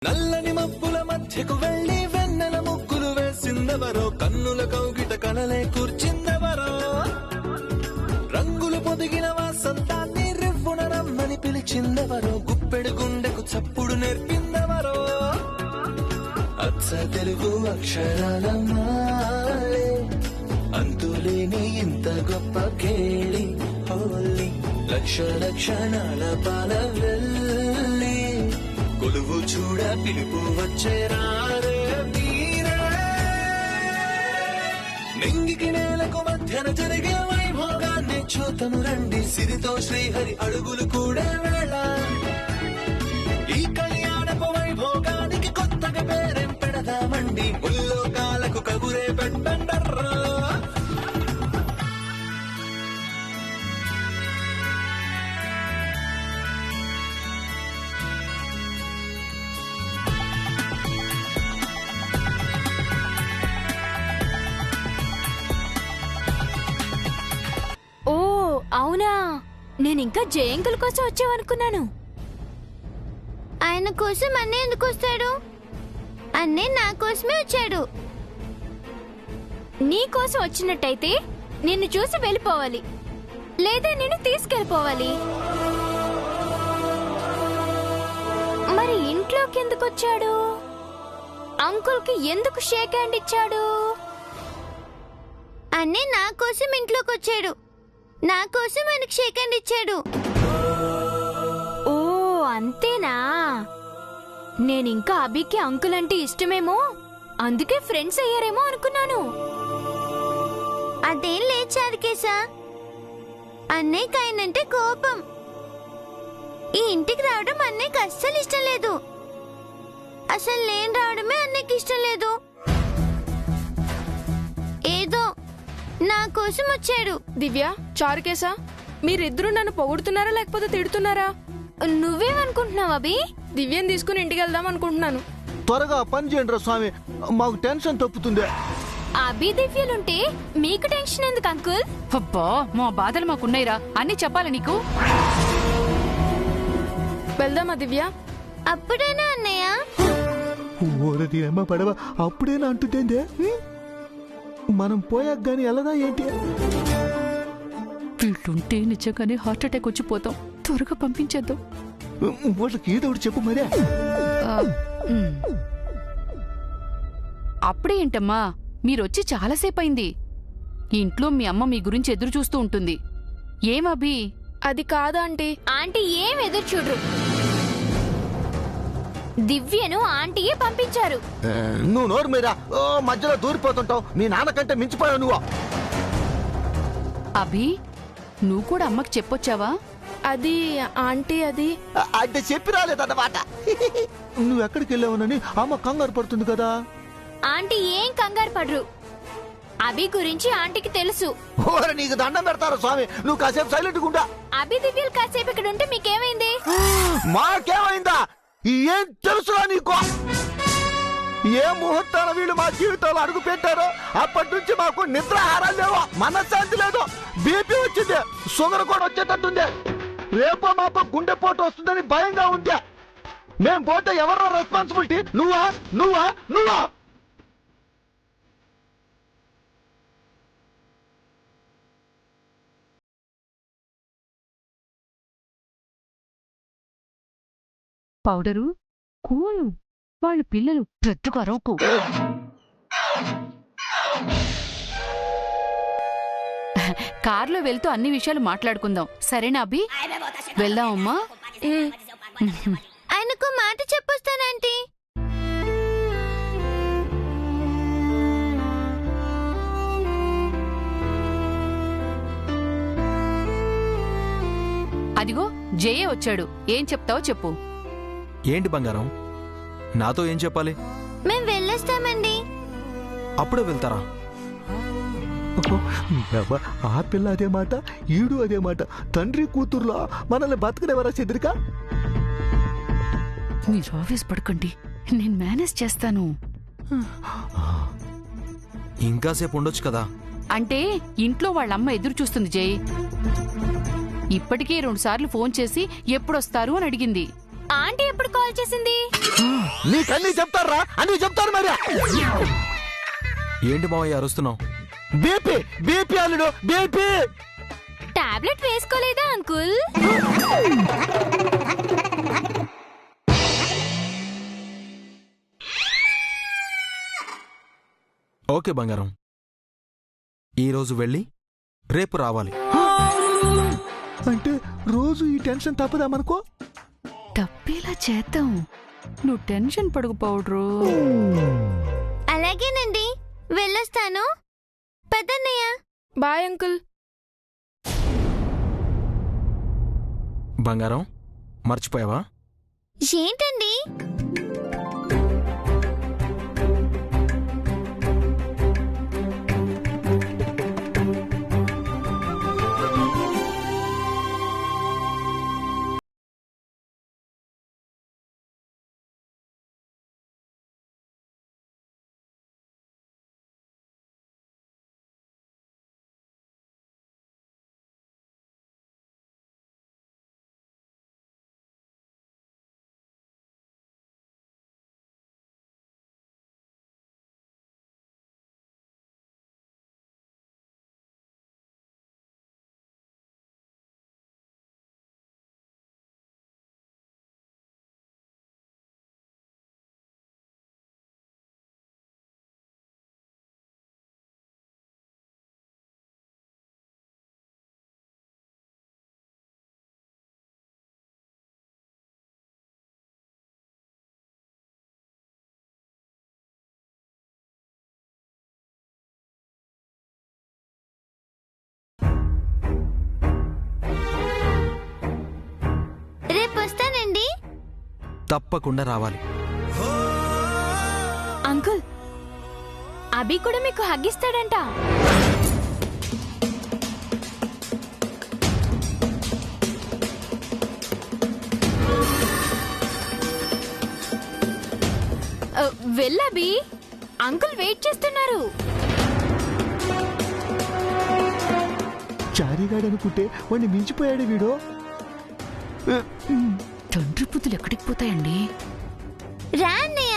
నల్లని మబ్బుల మధ్యకు వెళ్లి వెన్నెల ముగ్గులు వేసిందెవరో, కన్నుల కౌగిట కలలే కూర్చిందెవరో, రంగులు పొదిగిన వాసంతాన్ని రివ్వున రమ్మని పిలిచిందెవరో, గుప్పెడు గుండెకు చప్పుడు నేర్పిందెవరో, అచ్చ తెలుగు అక్షరాల మాలే అంతులేని ఇంత గొప్ప కేళి హోలీ, లక్ష లక్షణాల పాల వెళ్ళి కొలువు చూడ పిలుపు వచ్చేరారే మీరే, నింగికి నేలకు మధ్యన జరిగే వైభోగాన్ని చూతము రండి, సిరితో శ్రీహరి అడుగులు కూడా వేళ, ఈ కళ్యాణపు వైభోగానికి కొత్తగా పేరేం పెడదామండి, ముల్లోకాలకు కబురే పెట్టండర్రా. అవునా, నేనింకా జయంకుల కోసం వచ్చావనుకున్నాను. ఆయన కోసం అన్నయ్య ఎందుకు వస్తాడు? అన్నయ్య నా కోసమే వచ్చాడు. నీ కోసం వచ్చినట్టయితే నిన్ను చూసి వెళ్ళిపోవాలి, లేదా నిన్ను తీసుకెళ్ళిపోవాలి. మరి ఇంట్లోకి ఎందుకు వచ్చాడు? అంకుల్ కి ఎందుకు షేక్ హ్యాండ్ ఇచ్చాడు? అన్నయ్య నా కోసం ఇంట్లోకి వచ్చాడు, నా కోసం ఆయనకు షేక్ హ్యాండ్ ఇచ్చాడు. ఓ అంతేనా? నేనింకా అభికి అంకుల్ అంటే ఇష్టమేమో, అందుకే ఫ్రెండ్స్ అయ్యారేమో అనుకున్నాను. అదేం లేదు చారుకేశా, అన్నయ్యకి ఆయనంటే కోపం. ఈ ఇంటికి రావడం అన్నయ్యకి అస్సలు ఇష్టం లేదు. అసలు నేను రావడమే అన్నయ్యకి ఇష్టం లేదు. ఏదో నా కోసం వచ్చాడు. దివ్య, చారుకేశా, మీరిద్దరూ నన్ను పొగుడుతున్నారా లేకపోతే తిడుతున్నారా? నువ్వేమనుకుంటున్నావు అభి? దివ్యని తీసుకుని ఇంటికి వెళ్దాం అనుకుంటున్నాను. త్వరగా పని చేయండి రా స్వామి, మాకు టెన్షన్ తప్పుతుంది. అభి దివ్యలుంటే మీకు టెన్షన్ ఎందుకు అంకుల్? అబ్బా, మా బాధలు మాకున్నాయిరా, అన్ని చెప్పాలి నీకు. వెళ్దామా దివ్య? అప్పుడేనా అన్నయ్య? ఓరది అమ్మ పడవ అప్పుడేనా అంటుందే. మనం పోయాక గాని ఎలాదా ఏంటి? వీళ్ళుంటే నిజంగానే హార్ట్ అటాక్ వచ్చిపోతాం. త్వరగా పంపించేద్దాం. వాళ్ళకి ఏదో ఒకటి చెప్పు మరే. అప్పుడే ఏంటమ్మా, మీరొచ్చి చాలాసేపు అయింది. ఇంట్లో మీ అమ్మ మీ గురించి ఎదురు చూస్తూ ఉంటుంది. ఏమభి? అది కాదా ఆంటీ. ఆంటీ ఏం ఎదురు చూడరు, దివ్యను ఆంటీయే పంపించారు. నువ్వు నోరు మీరా మధ్యలో దూరిపోతుంటావు. మీ నాన్నకంటే మించిపోయావు నువ్వు. అభి, నువ్వు కూడా అమ్మకి చెప్పొచ్చావా? అది ఆంటీ, అది అంటే చెప్పి రాలేదన్నమాట. నువ్వెక్కడికి వెళ్ళావునని అమ్మ కంగారు పడుతుంది కదా. ఆంటీ ఏం కంగారు పడరు, అభి గురించి ఆంటీకి తెలుసు. ఓరే నీకు దండం పెడతారు స్వామి, నువ్వు కాసేపు సైలెంట్ గుండా. అభి దివ్యలు కాసేపు ఇక్కడ ఉంటే మీకేమైంది? మాకేమైందా? ఏం తెలుసురా నీకు? ఏ ముహూర్తాల వీళ్ళు మా జీవితంలో అడుగు పెట్టారో అప్పటి నుంచి మాకు నిద్రాహారాలు లేవు, మనశ్శాంతి లేదు, బీపీ వచ్చింది, షుగర్ కూడా వచ్చేటట్టుంది. రేపో మాపో గుండెపోటు వస్తుందని భయంగా ఉంది. మేం పోతే ఎవరో రెస్పాన్సిబిలిటీ? నువ్వా నువ్వా నువ్వా? పౌడరు కూలు, వాళ్ళ పిల్లలు పెద్దగా అరవకు. కార్లో వెళ్తూ అన్ని విషయాలు మాట్లాడుకుందాం, సరేనా అభి? వెళ్దామమ్మా. ఆయనకు మాట చెప్పొస్తానంటీ. అదిగో జయ వచ్చాడు, ఏం చెప్తావో చెప్పు. ఏంటి బంగారం, నాతో ఏం చెప్పాలి? మేం వెళ్ళొస్తామండి. అప్పుడే వెళ్తారా? ఆ పిల్ల అదే మాట, ఈడు అదే మాట. తండ్రి కూతుర్లా మనల్ని బతకనేవరా చెదిరికా? మీరు ఆఫీస్ పడకండి, నేను మేనేజ్ చేస్తాను. ఇంకాసేపు ఉండొచ్చు కదా. అంటే ఇంట్లో వాళ్ళమ్మ ఎదురు చూస్తుంది జై. ఇప్పటికే 2 సార్లు ఫోన్ చేసి ఎప్పుడొస్తారు అని అడిగింది. ఆంటీ ఎప్పుడు కాల్ చేసింది? నీకన్నీ చెప్తారా? అన్నీ చెప్తారు మరి. ఏంటి మావయ్య అరుస్తున్నావు? బీపీ బీపీ అల్లుడు బీపీ. టాబ్లెట్ వేసుకోలేదా అంకుల్? ఓకే బంగారం, ఈరోజు వెళ్ళి రేపు రావాలి. అంటే రోజు ఈ టెన్షన్ తప్పదా మనకు? తప్పేలా చేద్దాం. నువ్వు టెన్షన్ పడుకు పౌడరు. అలాగేనండి, వెళ్ళొస్తాను. పెద్దన్నయ్య. Bye uncle. బంగారం, మర్చిపోయావా? ఏంటండి? రేపు వస్తానండి. తప్పకుండా రావాలి. అంకుల్, అభి కూడా మీకు హగ్గిస్తాడంట. వెళ్ళబి, అంకుల్ వెయిట్ చేస్తున్నారు. చారీగాడు అనుకుంటే వాడిని మించిపోయాడు వీడు. తండ్రి పుత్తులు ఎక్కడికి పోతాయండి? రా అన్నయ్య.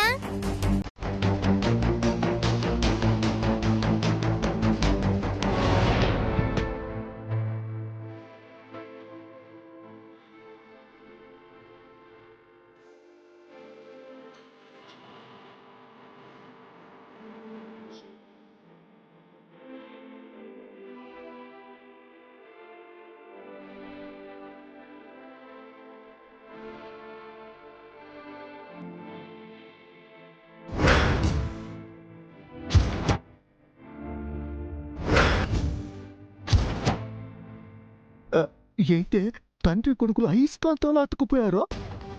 ఏంటే తండ్రి కొడుకులు అయస్కాంతంలో అతుకుపోయారు.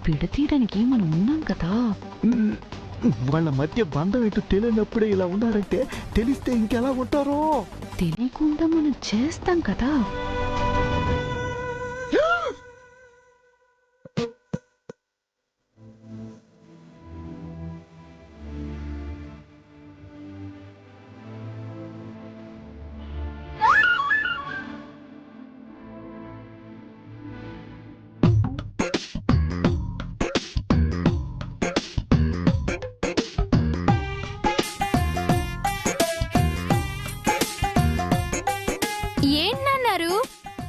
విడతీయడానికి మనం ఉన్నాం కదా. వాళ్ళ మధ్య బంధం ఏంటో తెలియనప్పుడే ఇలా ఉన్నారంటే తెలిస్తే ఇంకెలా ఉంటారో. తెలియకుండా మనం చేస్తాం కదా.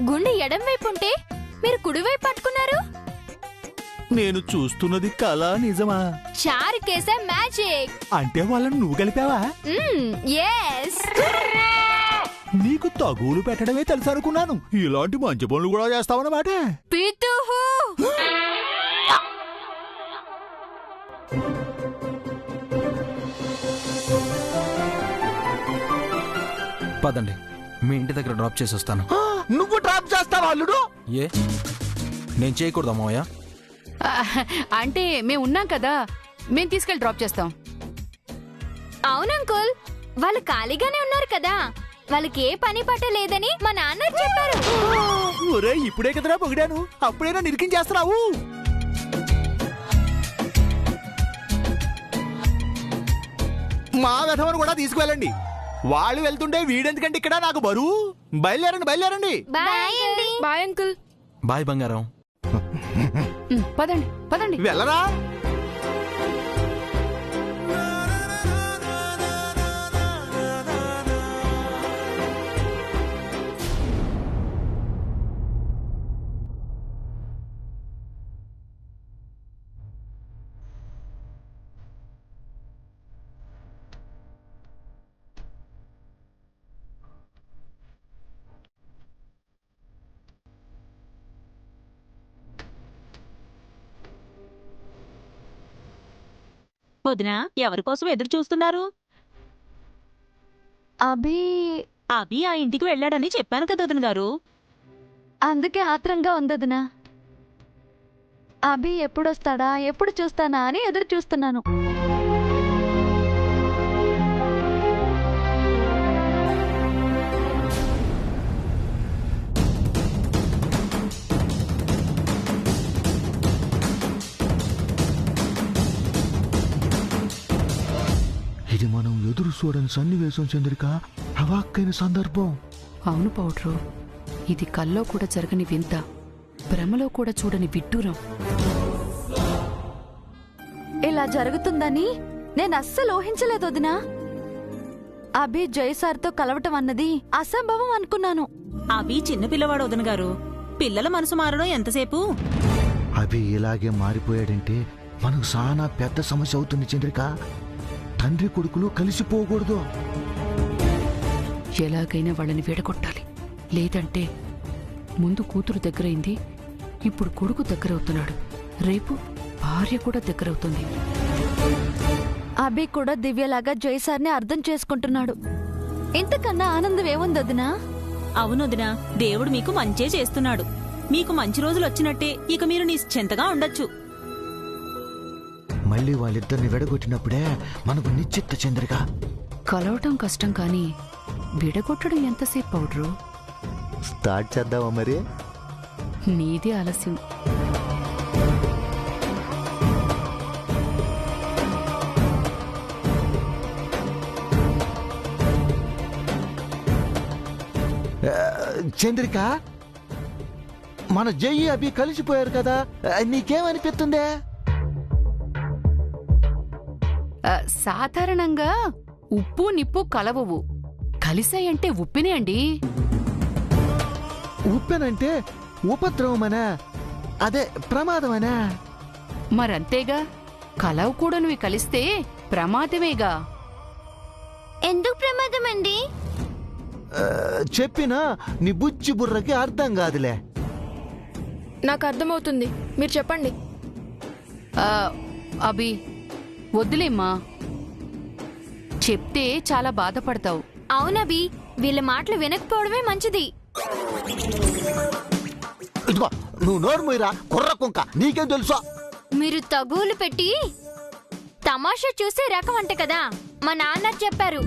గుండె ఎడం వైపు ఉంటే మీరు కుడివైపు పట్టుకున్నారు. నేను చూస్తున్నది కళ నిజమా? చారుకేసా మ్యాజిక్. అంటే వాళ్ళని నువ్వు కలిపావా? yes. నీకు తగులు పెట్టడమే తెలుసు అనుకున్నాను. ఇలాంటి మంచి పనులు కూడా చేస్తావన్నమాట. పితుహు. పదండి, మీ ఇంటి దగ్గర డ్రాప్ చేసి వస్తాను. నువ్వు డ్రాప్ చేస్తావా అల్లుడు? ఏ, నేను చేయకూడదా మావయ్య? అంటే మేము ఉన్నాం కదా, మేము తీసుకెళ్ళి డ్రాప్ చేస్తాం. అవును అంకుల్, వాళ్ళు ఖాళీగానే ఉన్నారు కదా, వాళ్ళకి ఏ పని పట్ట లేదని మా నాన్న చెప్పారు. ఒరే, ఇప్పుడే కదరా పొగిడాను, అప్పుడైనా నిరికించేస్తున్నావు. మా వెధవను కూడా తీసుకువెళ్ళండి. వాళ్ళు వెళ్తుంటే వీడెందుకంటే ఇక్కడ నాకు బరువు. బయలుదేరండి బయలుదేరండి. బాయ్ అండి. Bye uncle. బాయ్ బంగారం. పదండి పదండి. వెళ్ళరా. వదినా, ఎవరి కోసం ఎదురు చూస్తున్నారు? అభి అభి ఆ ఇంటికి వెళ్ళాడని చెప్పాను కదా వదిన గారు. అందుకే ఆత్రంగా ఉందదునా. అభి ఎప్పుడొస్తాడా ఎప్పుడు చూస్తానా అని ఎదురు చూస్తున్నాను. ఇది మనం ఎదురు చూడని సన్నివేశం చంద్రిక. అవాక్కైన సందర్భం. అవును పౌడ్రు, ఇది కల్లో కూడా జరగని వింత, భ్రమలో కూడా చూడని విడ్డూరం. ఇలా జరుగుతుందని నేను అస్సలు ఊహించలేదు వదినా. అభి జయసార్తో కలవటం అన్నది అసంభవం అనుకున్నాను. అభి చిన్న పిల్లవాడు వదిన గారు. పిల్లల మనసు మారడం ఎంతసేపు? అభి ఇలాగే మారిపోయాడంటే మనకు చాలా పెద్ద సమస్య అవుతుంది చంద్రిక. తండ్రి కొడుకులు కలిసిపోకూడదు. ఎలాగైనా వాళ్ళని విడగొట్టాలి. లేదంటే ముందు కూతురు దగ్గరైంది, ఇప్పుడు కొడుకు దగ్గరవుతున్నాడు, రేపు భార్య కూడా దగ్గరవుతుంది. అభి కూడా దివ్యలాగా జయసార్ని అర్థం చేసుకుంటున్నాడు. ఇంతకన్నా ఆనందం ఏముంది వదినా? అవునొదినా, దేవుడు మీకు మంచే చేస్తున్నాడు. మీకు మంచి రోజులు వచ్చినట్టే ఇక మీరు నిశ్చింతగా ఉండొచ్చు. మళ్ళీ వాళ్ళిద్దరిని విడగొట్టినప్పుడే మనకు నిశ్చిత్త చంద్రిక. కలవటం కష్టం కానీ విడగొట్టడం ఎంతసేపు పౌడ్రు? స్టార్ట్ చేద్దామా మరి? నీదే ఆలస్యం. చంద్రిక, మన జై అభి కలిసిపోయారు కదా, నీకేమనిపిస్తుందే? సాధారణంగా ఉప్పు నిప్పు కలవవు, కలిసాయంటే ఉప్పినే అండి. ఉప్పెనంటే ఉపద్రవమనా? అదే ప్రమాదమనా? మరంతేగా, కలవకూడనివి కలిస్తే ప్రమాదమేగా. ఎందుకు ప్రమాదం అండి? చెప్పినా నీ బుజ్జి బుర్రకి అర్థం కాదులే. నాకు అర్థమవుతుంది, మీరు చెప్పండి. అభి వద్దులేమ్మా, చెప్తే చాలా బాధపడతావు. అవునబి, వీళ్ళ మాటలు వినకపోవడమే మంచిది. ఇదిగో నువ్వు నోరు మూయరా కుర్ర కుంక, నీకేం తెలుసా? మీరు తగులు పెట్టి తమాషా చూసే రకం అంట కదా, మా నాన్న చెప్పారు.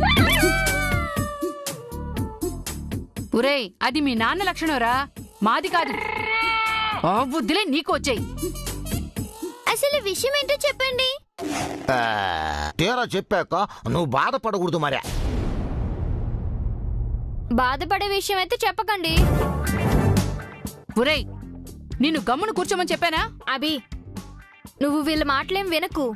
ఒరేయ్, అది మీ నాన్న లక్షణంరా, మాది కాదు. బుద్ధిలే నీకు వచ్చాయి. అసలు విషయం ఏంటో చెప్పండి. తీరా చెప్పాక నువ్వు బాధపడకూడదు మరే. బాధపడే విషయం అయితే చెప్పకండి. ఒరేయ్, నిన్ను గమ్మును కూర్చోమని చెప్పానా? అభి, నువ్వు వీళ్ళ మాటలేం వినకు.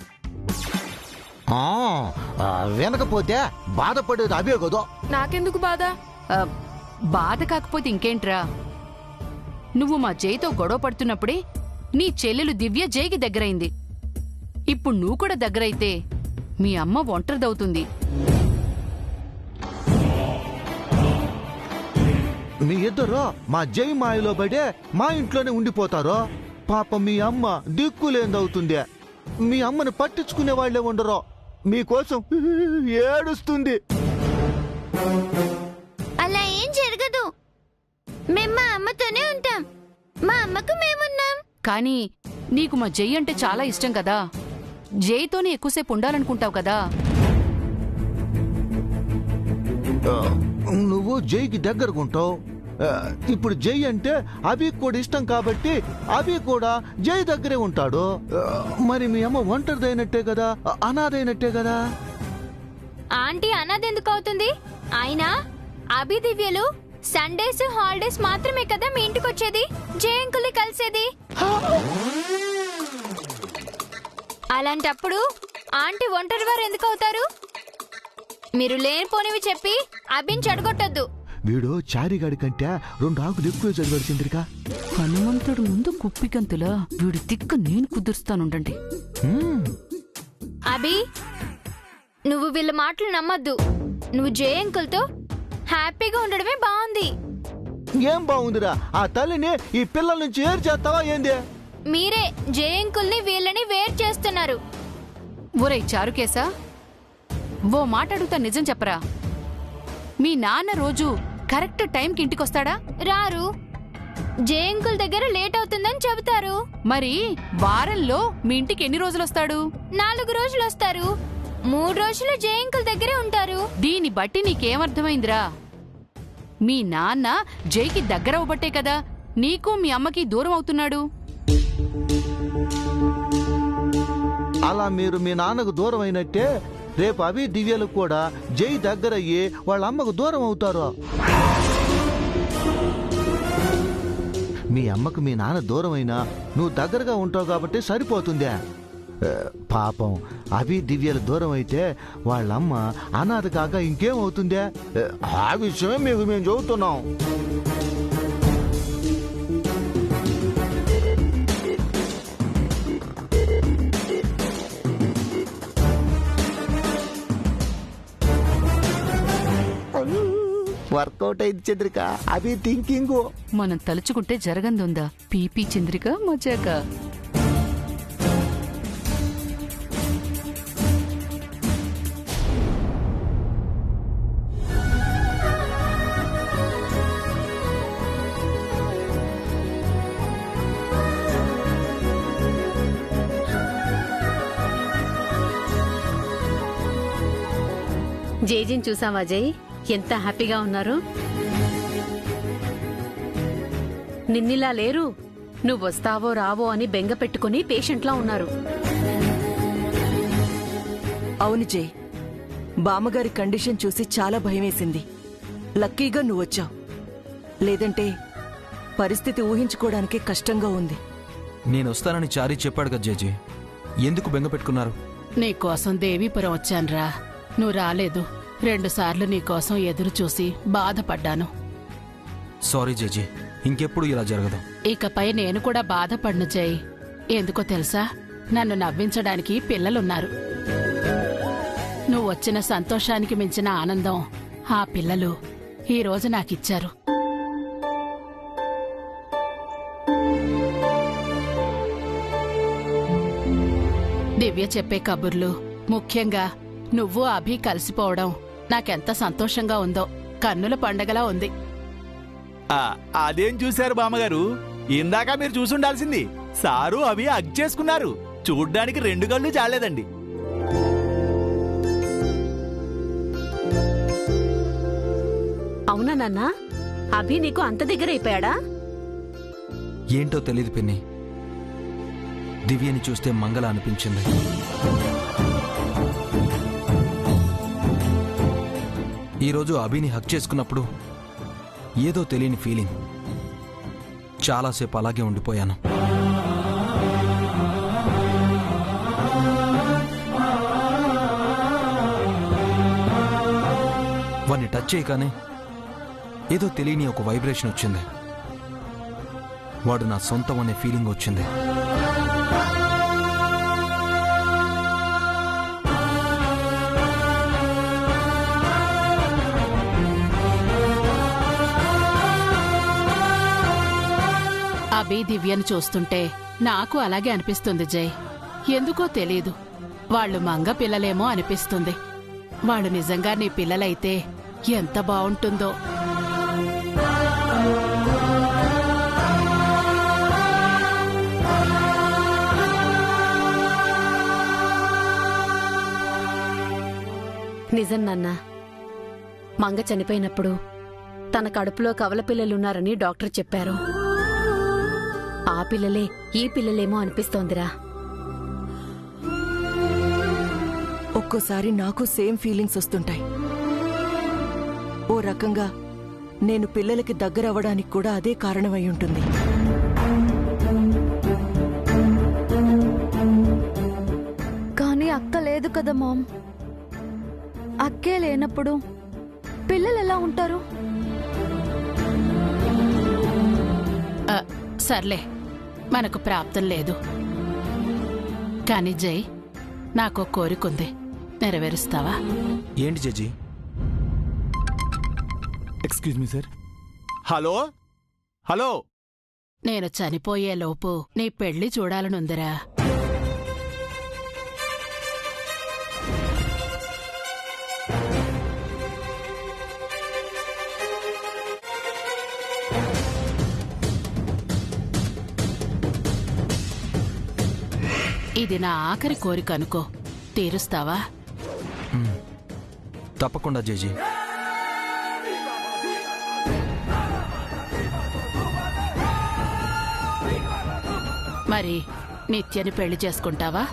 వినకపోతే బాధపడేది అభే కదా. నాకెందుకు బాధ? బాధ కాకపోతే ఇంకేంట్రా, నువ్వు మా జైతో గొడవ పడుతున్నప్పుడే నీ చెల్లెలు దివ్య జైకి దగ్గరైంది. ఇప్పుడు నువ్వు కూడా దగ్గరైతే మీ అమ్మ ఒంటరిదవుతుంది. మీ ఇద్దరు మా జై మాయలో పడే మా ఇంట్లోనే ఉండిపోతారో. పాప మీ అమ్మ దిక్కులేందవుతుంది. మీ అమ్మని పట్టించుకునే వాళ్లే ఉండరు. మీకోసం ఏడుస్తుంది. అలా ఏం జరగదు. మేము మా అమ్మతోనే ఉంటాం. మా అమ్మకు మేమున్నాం. కానీ నీకు మా జై అంటే చాలా ఇష్టం కదా, జైతోనే ఎక్కువసేపు ఉండాలనుకుంటావు కదా. నువ్వు జైకి దగ్గరకుంటావు. ఇప్పుడు జై అంటే అభి కూడా ఇష్టం కాబట్టి అభి కూడా జై దగ్గరే ఉంటాడు. మరి మీ అమ్మ ఒంటరిదైనట్టే కదా, అనాథైనట్టే కదా. ఆంటీ అన్నదెందుకు అవుతుంది? అయినా అభి దివ్యలు సండేస్ హాలిడేస్ మాత్రమే కదా మీ ఇంటికి వచ్చేది, జయంకుల్ని కలిసేది. అలాంటప్పుడు ఆంటీ ఒంటరి వారు ఎందుకు అవుతారు? మీరు లేనిపోనివి చెప్పి అభిని చెడగొట్టొద్దు. వీడు చారిగాడి కంటే 2 ఆకులు ఎక్కువ చదివాడు చంద్రిక. హనుమంతుడు ముందు కుప్పిగంతులా వీడి తిక్క నేను కుదురుస్తానుండండి. అభి, నువ్వు వీళ్ళ మాటలు నమ్మద్దు. నువ్వు జయ అంకుల్తో హ్యాపీగా ఉండడమే బాగుంది. ఏం బాగుందిరా? ఆ తల్లిని ఈ పిల్లల నుంచి ఏరు చేస్తావా ఏంది? మీరే జయ అంకుల్ని వీళ్ళని వేరు చేస్తున్నారు. ఒరేయ్ చారుకేశా, ఓ మాట అడుగుతా, నిజం చెప్పరా? మీ నాన్న రోజు కరెక్ట్ టైంకి ఇంటికొస్తాడా? రారు. జయ అంకుల్ దగ్గర లేట్ అవుతుందని చెబుతారు. మరి వారంలో మీ ఇంటికి ఎన్ని రోజులు వస్తాడు? 4 రోజులు వస్తారు. 3 రోజులు జయ అంకుల్ దగ్గరే ఉంటారు. దీన్ని బట్టి నీకేమర్థమైందిరా? మీ నాన్న జైకి దగ్గర అవ్వబట్టే కదా నీకు మీ అమ్మకి దూరం అవుతున్నాడు. అలా మీరు మీ నాన్నకు దూరం అయినట్టే రేపు అభి దివ్యలు కూడా జై దగ్గరయ్యి వాళ్ళ అమ్మకు దూరం అవుతారు. మీ అమ్మకు మీ నాన్న దూరం అయినా నువ్వు దగ్గరగా ఉంటావు కాబట్టి సరిపోతుందే. పాపం అభి దివ్యలు దూరం అయితే వాళ్ళమ్మ అనాథ కాక ఇంకేమవుతుందే? ఆ విషయమే మీకు మేము చెబుతున్నాం. వర్కౌట్ అయింది చంద్రిక. అభి థింకింగ్ మనం తలుచుకుంటే జరగందుందా? పీపీ చంద్రిక మజాక. జేజీని చూసావా జై? ఎంత హ్యాపీగా ఉన్నారు. నిన్నిలా లేరు. నువ్వొస్తావో రావో అని బెంగ పెట్టుకుని పేషెంట్లా ఉన్నారు. అవును జై, బామ్మగారి కండిషన్ చూసి చాలా భయమేసింది. లక్కీగా నువ్వొచ్చావు. లేదంటే పరిస్థితి ఊహించుకోవడానికి కష్టంగా ఉంది. నేనొస్తానని చారీ చెప్పాడు కదా జేజీ, ఎందుకు బెంగ పెట్టుకున్నారు? నీకోసం దేవీపురం వచ్చాన్రా, నువ్వు రాలేదు. 2 సార్లు నీకోసం ఎదురు చూసి బాధపడ్డాను. సారీ జేజీ, ఇంకెప్పుడు ఇలా జరగదు. ఇకపై నేను కూడా బాధపడను జై. ఎందుకో తెలుసా, నన్ను నవ్వించడానికి పిల్లలున్నారు. నువ్వు వచ్చిన సంతోషానికి మించిన ఆనందం ఆ పిల్లలు ఈ రోజు నాకిచ్చారు. దివ్య చెప్పే కబుర్లు, ముఖ్యంగా నువ్వు అభి కలిసిపోవడం నాకెంత సంతోషంగా ఉందో. కన్నుల పండగలా ఉంది. అదేం చూశారు బామ్మగారు? ఇందాక మీరు చూసుండాల్సింది. సారు అవి హగ్ చేసుకున్నారు. చూడ్డానికి 2 కళ్ళు చాలేదండి. అవునా నాన్నా? అభి నీకు అంత దగ్గర అయిపోయాడా? ఏంటో తెలీదు పిన్ని, దివ్యని చూస్తే మంగళ అనిపించింది. ఈరోజు అభిని హక్ చేసుకున్నప్పుడు ఏదో తెలియని ఫీలింగ్. చాలాసేపు అలాగే ఉండిపోయాను. వాడిని టచ్ చేయగానే ఏదో తెలియని ఒక వైబ్రేషన్ వచ్చింది. వాడు నా సొంతం అనే ఫీలింగ్ వచ్చింది. అభి దివ్యను చూస్తుంటే నాకు అలాగే అనిపిస్తుంది జై. ఎందుకో తెలీదు, వాళ్ళు మంగ పిల్లలేమో అనిపిస్తుంది. వాళ్ళు నిజంగా నీ పిల్లలైతే ఎంత బావుంటుందో. నిజం నాన్నా, మంగ చనిపోయినప్పుడు తన కడుపులో కవల పిల్లలున్నారని డాక్టర్ చెప్పారు. ఆ పిల్లలే ఈ పిల్లలేమో అనిపిస్తోందిరా. ఒక్కోసారి నాకు సేమ్ ఫీలింగ్స్ వస్తుంటాయి. ఓ రకంగా నేను పిల్లలకి దగ్గరవ్వడానికి కూడా అదే కారణమై ఉంటుంది. లేదు కదా మామ్. అక్కే లేనప్పుడు పిల్లలు ఎలా ఉంటారు? సర్లే, మనకు ప్రాప్తం లేదు. కాని జై, నాకో కోరికుంది, నెరవేరుస్తావా? ఏంటి judge? Excuse me sir. Hello hello, నేను చనిపోయేలోపు నీ పెళ్లి చూడాలనుందిరా. ఇది నా ఆఖరి కోరిక అనుకో, తీరుస్తావా? తప్పకుండా జడ్జి. మరి నిత్యని పెళ్లి చేసుకుంటావా?